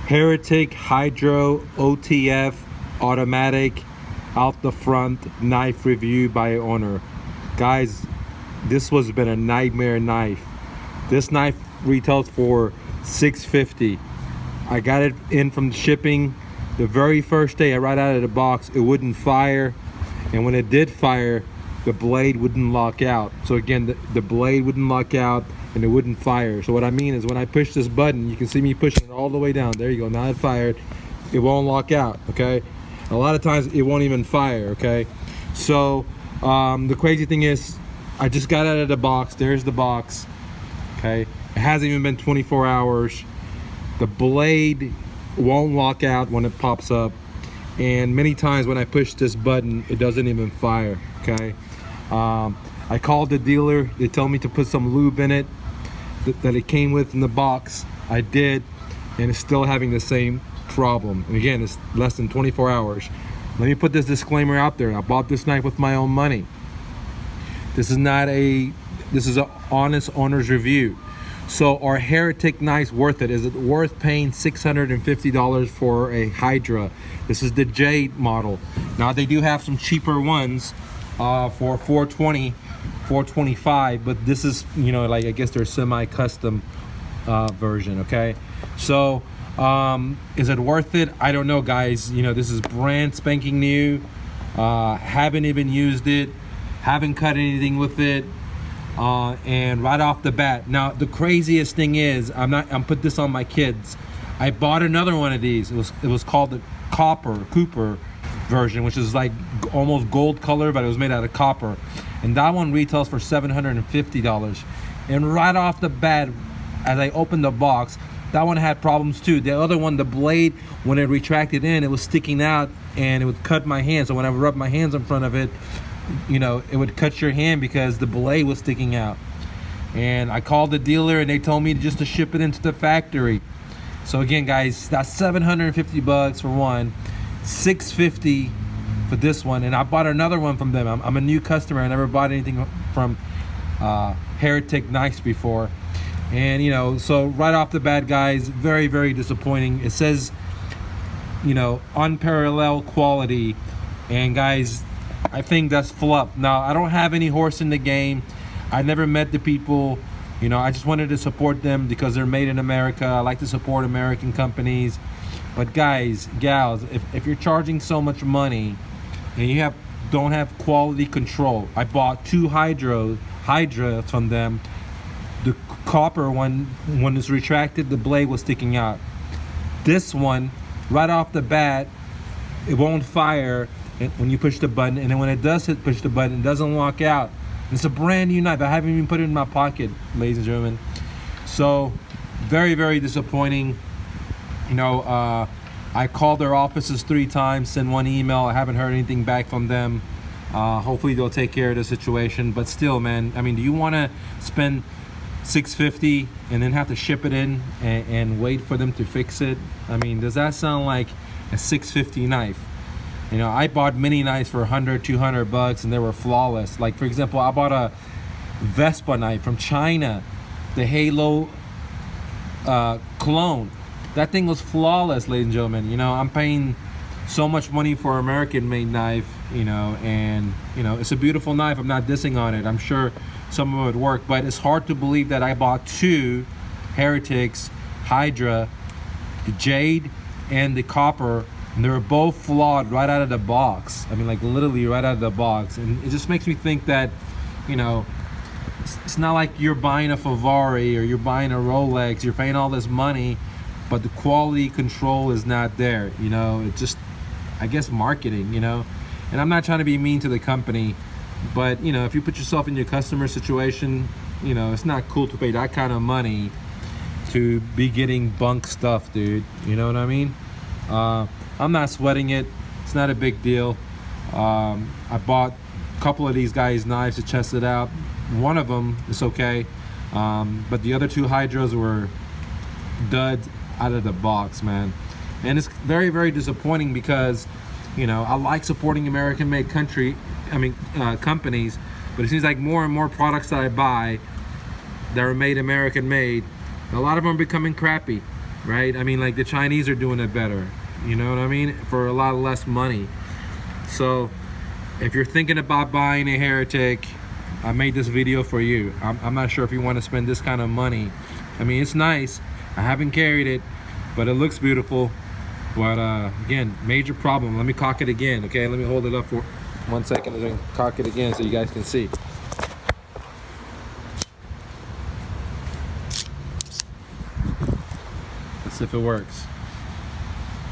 Heretic Hydra OTF automatic out the front knife review by owner. Guys, this was been a nightmare knife. This knife retails for $650. I got it in from shipping the very first day. Right out of the box, it wouldn't fire, and when it did fire, the blade wouldn't lock out. So again, the blade wouldn't lock out and it wouldn't fire. So what I mean is, when I push this button, you can see me pushing it all the way down. There you go. Now it fired. It won't lock out. Okay. A lot of times it won't even fire. Okay. So the crazy thing is, I just got out of the box. There's the box. Okay. It hasn't even been 24 hours. The blade won't lock out when it pops up, and many times when I push this button, it doesn't even fire. Okay. I called the dealer. They told me to put some lube in it that it came with in the box. I did, and it's still having the same problem. And again, it's less than 24 hours. Let me put this disclaimer out there. I bought this knife with my own money. This is an honest owner's review. So, are Heretic knives worth it? Is it worth paying $650 for a Hydra? This is the Jade model. Now, they do have some cheaper ones for $420, $425, but this is, like, I guess they're semi-custom version. Okay, so is it worth it? I don't know, guys. This is brand spanking new. Haven't even used it, haven't cut anything with it. And right off the bat, now the craziest thing is, I'm put this on my kids. I bought another one of these. It was called the Cooper version, which is like almost gold color, but it was made out of copper. And that one retails for $750. And right off the bat, as I opened the box, that one had problems too. The other one, the blade, when it retracted in, it was sticking out and it would cut my hand. So when I would rub my hands in front of it, it would cut your hand because the blade was sticking out. And I called the dealer and they told me just to ship it into the factory. So again, guys, that's $750 for one, $650 for this one. And I bought another one from them. I'm a new customer. I never bought anything from Heretic Knives before. And so right off the bat, guys, very, very disappointing. It says unparalleled quality, and guys, I think that's fluff. Now, I don't have any horse in the game. I never met the people. I just wanted to support them because they're made in America. I like to support American companies. But guys, gals, if you're charging so much money and you don't have quality control. I bought two Hydras from them. The copper one, when it's retracted, the blade was sticking out. This one, right off the bat, it won't fire when you push the button, and then when it does push the button, it doesn't lock out. It's a brand new knife. I haven't even put it in my pocket, ladies and gentlemen. So very, very disappointing. I called their offices 3 times, sent 1 email. I haven't heard anything back from them. Hopefully they'll take care of the situation, but still, man, I mean, do you want to spend $650 and then have to ship it in and wait for them to fix it? I mean, does that sound like a $650 knife? I bought mini knives for $100, $200 and they were flawless. Like, for example, I bought a Vespa knife from China, the Halo clone. That thing was flawless, ladies and gentlemen. I'm paying so much money for American made knife, and it's a beautiful knife. I'm not dissing on it. I'm sure some of it would work, but it's hard to believe that I bought 2 Heretics Hydra, the Jade and the Copper, and they were both flawed right out of the box. I mean, like, literally right out of the box. And it just makes me think that, it's not like you're buying a Ferrari or you're buying a Rolex, you're paying all this money, but the quality control is not there. It's just, I guess, marketing, And I'm not trying to be mean to the company, but, if you put yourself in your customer situation, it's not cool to pay that kind of money to be getting bunk stuff, dude. You know what I mean? I'm not sweating it. It's not a big deal. I bought a couple of these guys' knives to test it out. One of them is okay, but the other 2 Hydras were duds out of the box, man. And it's very, very disappointing because, I like supporting American-made companies, but it seems like more and more products that I buy that are made American-made, a lot of them are becoming crappy. right? I mean, like the Chinese are doing it better, you know what I mean, for a lot less money. So if you're thinking about buying a Heretic, I made this video for you. I'm not sure if you want to spend this kind of money. I mean, it's nice. I haven't carried it, but it looks beautiful. But again, major problem. Let me cock it again, okay? Let me hold it up for 1 second and then cock it again so you guys can see. Let's see if it works.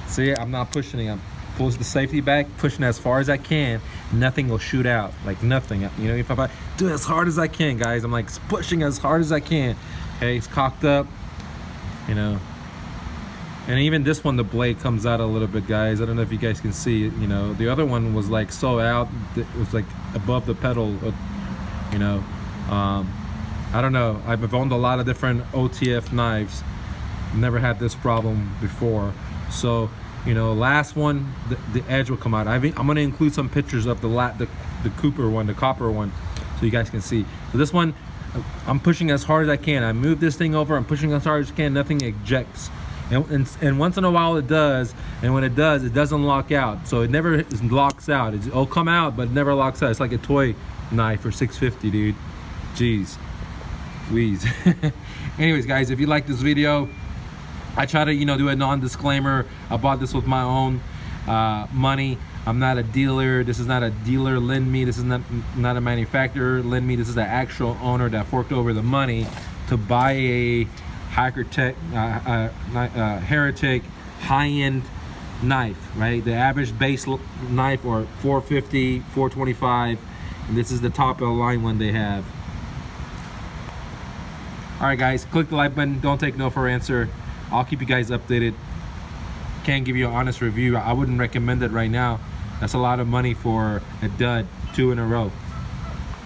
See, I'm not pushing it. I'm pulling the safety back, pushing as far as I can. Nothing will shoot out, like nothing. You know, if I do it as hard as I can, guys, I'm like pushing as hard as I can. Okay, it's cocked up, you know. And even this one, the blade comes out a little bit, guys. I don't know if you guys can see it, you know. The other one was like so out, it was like above the pedal, you know. I don't know. I've owned a lot of different OTF knives. Never had this problem before. So, you know, last one, the edge will come out. I'm gonna include some pictures of the Cooper one, the copper one, so you guys can see. So this one, I'm pushing as hard as I can. I move this thing over, I'm pushing as hard as I can, nothing ejects. And once in a while it does, and when it does, it doesn't lock out. So it never locks out. It'll come out, but it never locks out. It's like a toy knife for $650, dude. Jeez. Please. Anyways, guys, if you like this video, I try to, you know, do a non-disclaimer. I bought this with my own money. I'm not a dealer. This is not a dealer lend me. This is not a manufacturer lend me. This is the actual owner that forked over the money to buy a Heretic high-end knife, right? The average base knife or 450, 425, and this is the top of the line one they have. All right, guys, click the like button. Don't take no for an answer. I'll keep you guys updated. Can't give you an honest review. I wouldn't recommend it right now. That's a lot of money for a dud, 2 in a row.